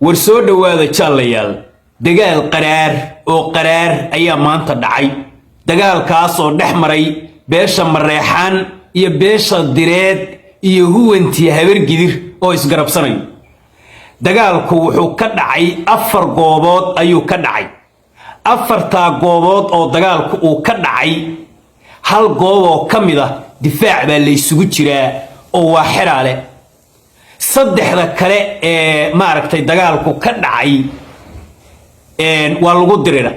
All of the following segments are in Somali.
warsoo dhawaada jaalayaal dagaal qaraar ayaa maanta dhacay dagaalkaas oo dhex maray beesha mareexaan iyo beesha direed iyo huwantii habargidir oo isgarabsanay dagaalku wuxuu ka dhacay 4 goobood ayuu ka dhacay 4 goobood oo dagaalku uu ka dhacay hal goob oo kamid ah difaac baa la isugu jiraa oo waa xiraale saddexda kale ee maaragtay dagaalku ka dhacay waa lagu dirira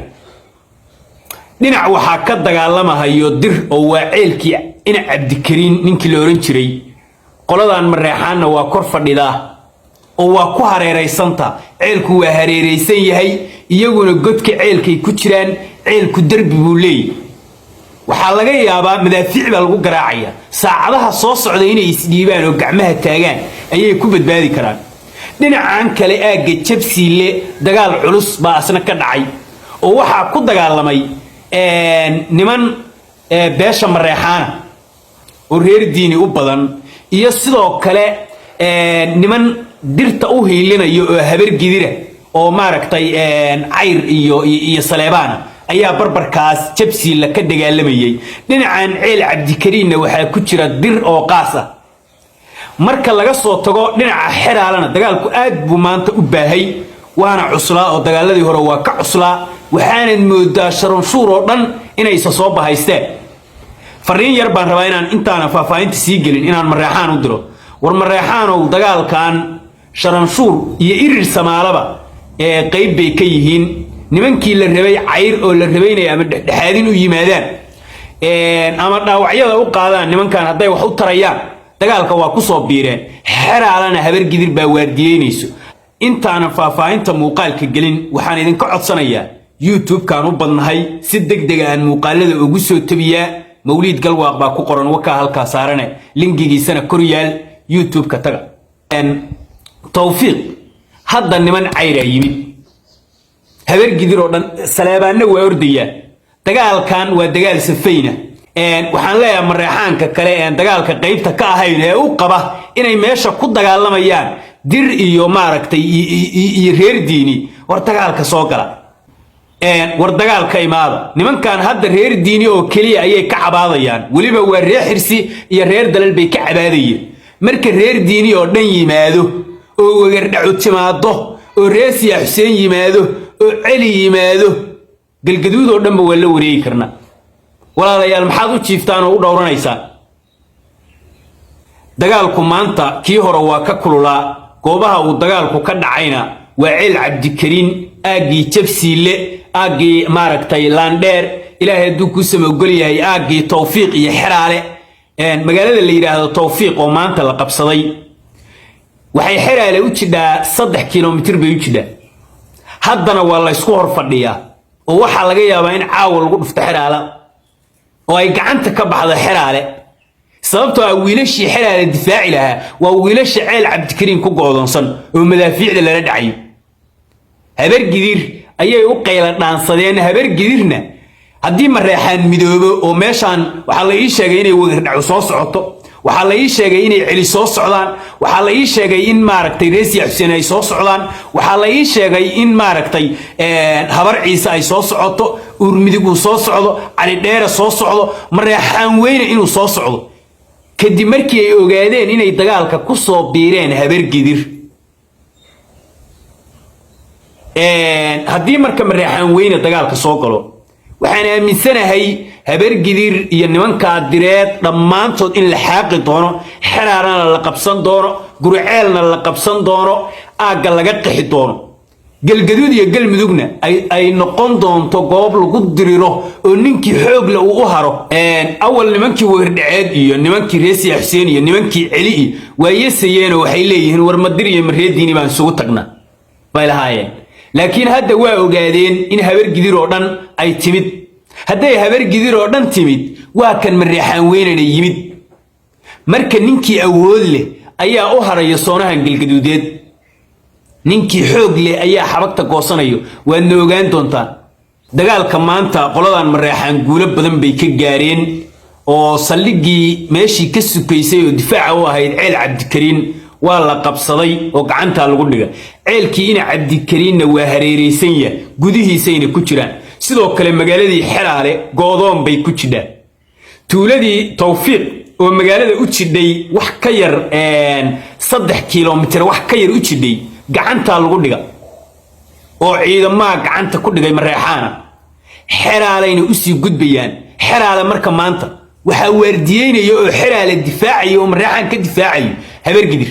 dhinac waxa ka dagaalamahayo dir oo waa ceelkii ina Cabdikariin ninkii la oran jiray qoladan mareexaana waa kor fadhida oo waa ku hareereysanta ceelku waa hareereysan yahay iyaguna godka ceelkay ku jiraan ceelku darbi buu leeyahay waxa laga yaabaa madaafiic baa lagu garaacaya saacadaha soo socda inay isdhiibaan oo gacmaha taagaan ayay ku badbaadi karaan dhinacan kale aaga jabsiile dagaal culus baa asna ka dhacay oo waxa ku dagaalamay niman beesha mareexaana oo reer diini u badan iyo sidoo kale niman dirta u hiilinayo oo habargidira oo maaragtay cayr iyo saleebana ayaa barbarkaas jabsiile ka dagaalamayay dhinacan ceel Cabdikariin waxa ku jira dir oo qaas ah marka laga soo tago dhinaca xiraalana dagaalku aad buu maanta u baahay waana cuslaa oo dagaaladii hore waa ka cuslaa waxaana moodaa Sharunshuur oo dhan inay soo bahaysteen fariin yar baan rabaa inaan intaana faahfaahinta sii gelin inaan mareexaan u diro war mareexaan oo dagaalkan Sharunshuur iyo irir Samaalaba ee qayb bay ka yihiin nimankii la rabay cayr oo la rabaynay ama dhexdhexaadin u yimaadaan ama dhaawacyada u qaadaan nimankan haday wax u tarayaan dagaalka waa ku soo biireen xiraalana habargidir baa waardiyeynayso intaana faahfaahinta muuqaalka gelin waxaan idin ka codsanayaa YouTube kan u badnahay si degdeg ah muuqaalada ugu soo tabiya Mawlid Galwaaq baa ku qoran waka halka saarane linkigiisana kor yaal YouTube ka taga Tawfiiq hadda niman cayr yimid habargidir oo dhan saleebaana waa ordayaan dagaalkan waa dagaal safayna waxaan leeyahay mareexaanka kale ee dagaalka qaybta ka ahayn ee u qaba inay meesha ku dagaalamayaan dir iyo maaragtay iyo reer diini war dagaalka soo gala war dagaalka imaada nimankan hadda reer diini oo kaliya ayay ka cabaadayaan waliba waa reer xirsi iyo reer dalal bay ka cabaadayeen marka reer diini oo dhan yimaado oo wagar dhacu timaado oo reesiya Xuseen yimaado oo cali yimaado galgaduud oo dhanba waa la wareegi karnaa walaalayaal maxaad u jiiftaan oo u dhowranaysaan dagaalku maanta kii hore waa ka kululaa goobaha uu dagaalku ka dhacayna waa ceel Cabdikariin aagii jabsiile aagii maaragtay laandheer ilaahay haduu ku samogol yahay aagii Tawfiiq iyo xiraale magaalada la yiraahdo Tawfiiq oo maanta la qabsaday waxay xiraale u jidaa 3 kiiloomitir bay u jidaa haddana waa la isku hor fadhiyaa oo waxa laga yaabaa in caawa lagu dhufto xiraale oo ay gacanta ka baxdo xiraale sababtoo ah wiilashii xiraale difaaci lahaa waa wiilashii ceel Cabdikariin ku go'doonsan oo madaafiicda la dhacay habargidir ayay u qayla dhaansadeen habargidirna haddii mareexaan midoobo oo meeshan waxa la ii sheegay inay wagar dhacu soo socoto waxa la ii sheegay inay celi soo socdaan waxa la ii sheegay in maaragtay reesiya Xuseen ay soo socdaan waxa la ii sheegay in maaragtay habar ciise ay soo socoto urmidigu soo socdo cali dheere soo socdo mareexaan weyne inuu soo socdo kadib markii ay ogaadeen inay dagaalka ku soo biireen habargidir haddii marka mareexaan weyne dagaalka soo galo waxaan aaminsanahay habargidir iyo nimanka direed dhamaantood in la xaaqi doono xiraalana la qabsan doono gurceelna la qabsan doono aaga laga qixi doono galgaduud iyo galmudugna ay noqon doonto goob lagu diriro oo ninkii xoog la u haro awal nimankii weerdhaceed iyo nimankii reesiya Xuseen iyo nimankii celi waayesayeen waxay leeyihiin war madir iyo mareediini baan sugu tagnaa bay lahaayeen laakiin hadda waa ogaadeen in habargidir oo dhan ay timid haday habargidir oo dhan timid waa kan mareexaan weynana yimid marka ninkii awood leh ayaa u haraya soonahan galgaduudeed ninkii xoog leh ayaa xabagta goosanayo waad ogaan doontaan dagaalka maanta qoladan mareexaan guulo badan bay ka gaareen oo saldhigii meeshii ka sukaysay oo difaaca u ahayd ceel Cabdikariin ولا قبصدي وقعنتها لقولك عيلكي إن عبد الكريم وهريريسية جوديه سين كتيران sidoo kale magaaladii xiraale goodoon bay ku jidhaa tuuladii tawfiiq oo magaalada u jidhay wax ka yar 3 kiiloomitir wax ka yar u jidhay gacanta lagu dhiga oo ciidamada gacanta ku dhigay mareexaana xiraalayna u sii gudbayaan xiraale marka maanta waxa waardiyeynaya oo xiraale difaacayo oo mareexaan ka difaacayo habar gidir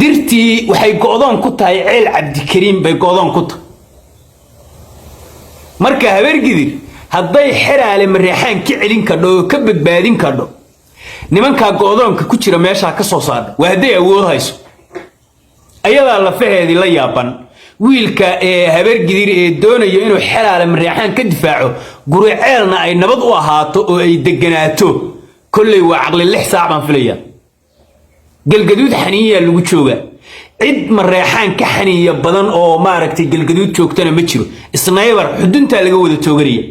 dirtii waxay goodoon ku tahay ceel cabdikariim bay goodoon ku tahay marka habar gidir hadday xiraale mareexaan ka celin kadho ka badbaadin kadho nimanka goodoonka ku jira meesha ka soo saar waa haday awood hayso ayada la faheedi la yaaban wiilka habar gidir ee doonayo inuu xiraale mareexaan ka difaaco guriceelna ay nabad u ahaato oo ay deganaato kulli waa aqli 6 saac baan filaya galgaduud xaniya lagu jooga cid mareexaan ka xaniya badan oo maaragtay galgaduud joogtana ma jiro isnaybar xudunta laga wada toogariya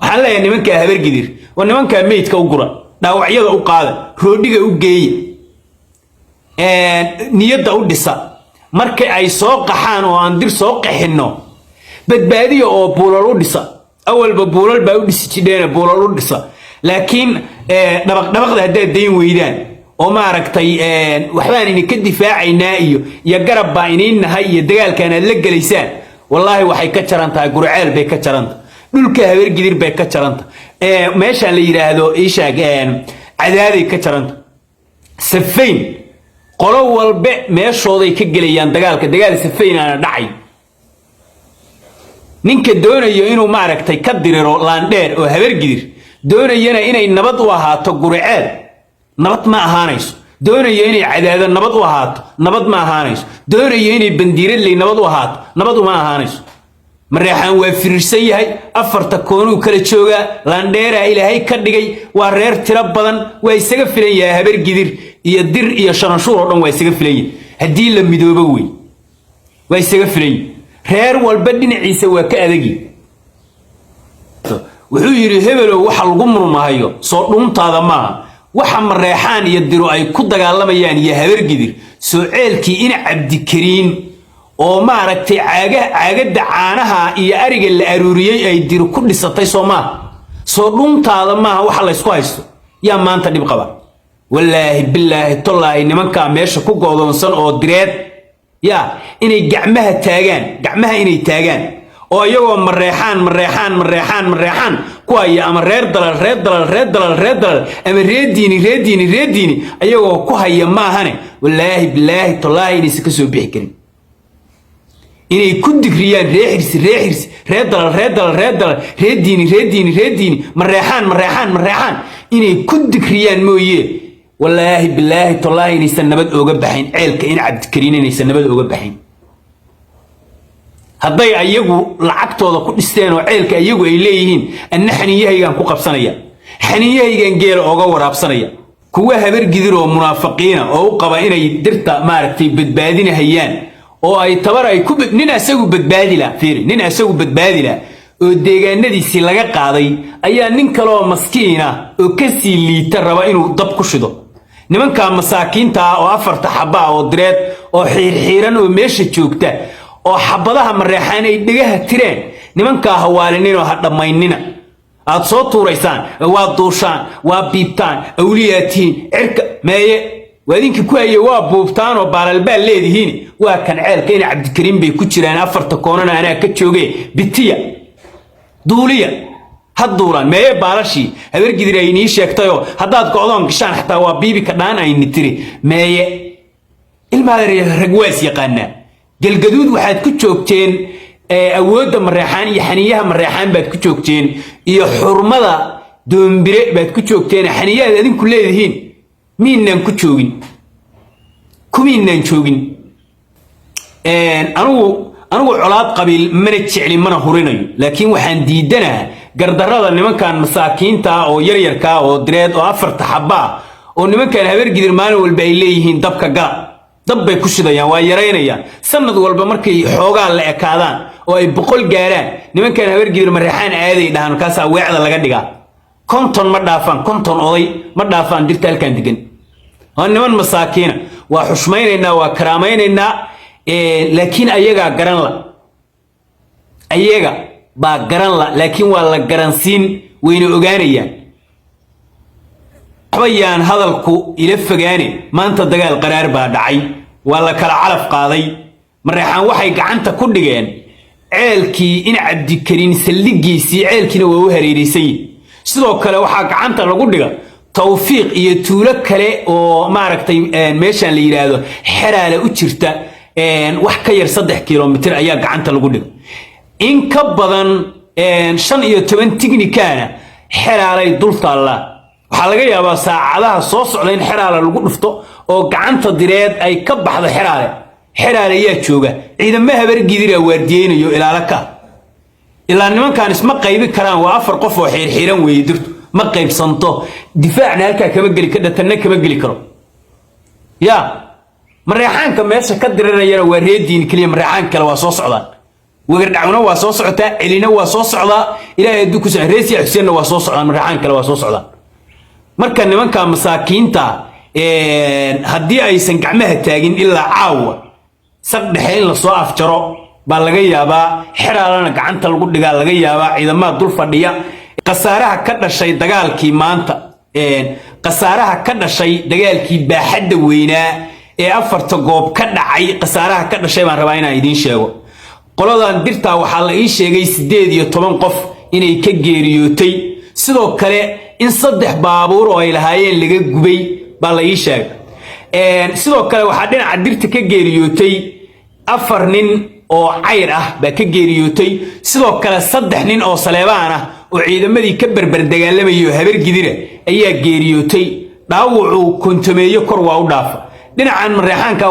waxaan leeyahay nimanka habar gidir oo nimanka meedka u gura dhaawacyada u qaada roodhiga u geey niyada u dhisa markay ay soo qaxaan oo aan dir soo qaxino badbaadiyo oo buulal u dhisa awalba buulal baa u dhisi jideen buulal u dhisa laakiin dabaqda haday deyn weydaan oo ma aragtay waxbaan in ka difaacaynaa iyo garab baa ininahay iyo dagaalkan aad la galeysaan wallahi waxay ka jarantahay gurceel bay ka jarantahay dhulka habar gidir bay ka jarantahay meeshaan la yiraahdo ishaag cadaaday ka jarantahay safayn qolo walba meeshooday ka galayaan dagaal safayn aan dhacay ninka doonayo inuu ma aragtay ka diriro laandheer oo habar gidir doonayana inay nabad u ahaato gurceel nabad ma ahaanayso doonayo inay cadaado nabad u ahaato nabad ma ahaanayso doonayo inay bandiiradley nabad u ahaato nabad uma ahaanayso mareexaan waa firirsan yahay afarta koonuu kala jooga laandheera ilaahay ka dhigay waa reer tiro badan waa isaga filan yahay habar gidir iyo dir iyo shananshuur oo dhan waa isaga filan yahay hadii la midoobo way waa isaga filan reer walba dhinaciisa waa ka adagi wuxuu yiri hebelo waxa lagu murmaayo soo dhuntaada ma waxa mareexaan iyo diro ay ku dagaalamayaan iyo habar gidir soo ceelkii in cabdikariin oo ma aragtay caagada caanaha iyo ariga la aruuriyay ay diro ku dhisatay Soomaa soo dhuntaada ma waxa la isku haysto yaa maanta dib qaba wallaahi billaahi tallaahi nimanka meesha ku goodoonsan oo direed yaa inay gacmaha taagaan oo iyagoo mareexaan kuwaya ama reer dalal ama reediini ayagoo ku haya maahane wallaahi billaahi tallaahi inaysan ka soo bixi karin inay ku digriyaan reexirsi reer dalal reediini mareexaan inay ku digriyaan mooyee wallaahi billaahi tallaahi inaysan nabad ooga baxayn ceelka in cabdikariin inaysan nabad ooga baxayn hadday ayagu lacagtooda ku dhisteen oo ceelka ayagu ay leeyihiin anna xaniyahaygan ku qabsanaya xaniyahaygan geel ooga waraabsanaya kuwa habar gidir oo munaafiqiina oo u qaba inay dirta maaragtay badbaadinayaan oo ay tabar ay ku nin asagu badbaadi la oo deegaanadiisi laga qaaday ayaa nin kale oo maskiina oo ka sii liita raba inuu dab ku shido nimanka masaakiinta oo afarta xabba oo direed oo xiirxiiran oo meesha joogta oo xabadaha mareexaan ay dhigaha tireen nimanka hawaalinin oo ha dhamaynina aad soo tuuraysaan waa duushaan waa biibtaan awliyaatiin cirka meeye waadinki ku hayay waa buubtaan oo baalalbaal leedihiin waa kan ceelka in cabdikariim bay ku jiraan afarta koonana anaa ka joogay bitiya duuliya hadduulan meeye baalashi habar gidir ay inii sheegtayo haddaad go'doon gashaan xataa waa biibi ka dhaan ayni tiri meeye ilmaha ragwaas yaqaanaa galgaduud waxaad ku joogteen awoodda mareexaan iyo xaniyaha mareexaan baad ku joogteen iyo xurmada doombire baad ku joogteen xaniyaha adinku leedihiin miinaan ku joogin kumiinaan joogin anigu colaad qabiil mana jecli mana hurinayo laakiin waxaan diidanaha gardarrada nimankan masaakiinta oo yaryarka oo direed oo afarta xabba oo nimankan habar gidir maalin walba ay leeyihiin dabka gala dab bay ku shidayaan waa yareynayaan sanad walba markay xoogaa la ekaadaan oo ay 100 gaaraan nimankan habar gidir mareexaan aaday dhahan kaasa weecda laga dhigaa konton ma dhaafaan konton oday ma dhaafaan dirta halkan degan oo niman masaakiina وحشميننا وكراميننا لكن أيجا قرن لا أيجا با قرن لا لكن ولا قرنسين وين أجانيا حبيان هذا الكو يلف جاني ما أنت دجال قرار بعد عي ولا كلا علف قاضي مريحان وحي عنت كل جان عيلكي إن عبد الكريم سلقيسي عيلكي نوه هريريسي سلو كلا وحق عنت لقول توفيق يتولك كلا ومعركتي ماشان اللي هذا حرالة وتشرتا وحكير 1 كيلومتر أياك عنت لقول إن كبضن شن يتمن تكنيكانا حرالة دولت الله وحلقة يا بس على صوص علين حرالة لقول نفتو وعنت الدراد أي كبح هذا حرالة ياتشوجا إذا ما هبر جدير واردين يو إلى لك إلا أن من كان اسمه قيب كلام وافر قف وحيران ويدرت ما قيب صنطه دفاعنا هلك كمجلي كده تنك كمجلي كرو يا مريحان كم يسا كدر الرجال واردين كلية مريحان كلا وصوص عضان وقرعنا وصوص عتا إلينا وصوص عضا إلى يدوك سهريسي حسين وصوص عضان مريحان كلا وصوص عضان مركن من كان مساكين تا هدي أي سنكعمها تاجين إلا عاوة صد حين لصاف جرو بالغيا با حرالنا قعنت القد قال لغيا با إذا ما ضل فديا قصارها كذا شيء دجال كي مانتا قصارها كذا شيء دجال كي بحد وينا أفرت جوب كذا عي قصارها كذا شيء ما ربعنا يدين شيء قلنا ندرتها وحال إيش جاي سديد يطمن قف إنه كجيريوتي سلو كله إن صدح بابور وإلى هاي اللي جبي بالإيش sidoo kale waxa dhinaca dirta ka geeriyootay 4 nin oo cayr ah ba ka geeriyootay sidoo kale 3 nin oo saleebaan ah oo ciidamadii ka berber dagaalamayo habar gidira ayaa geeriyootay dhaawacu kontameeyo kor waa u dhaafa dhinacan Mareykanka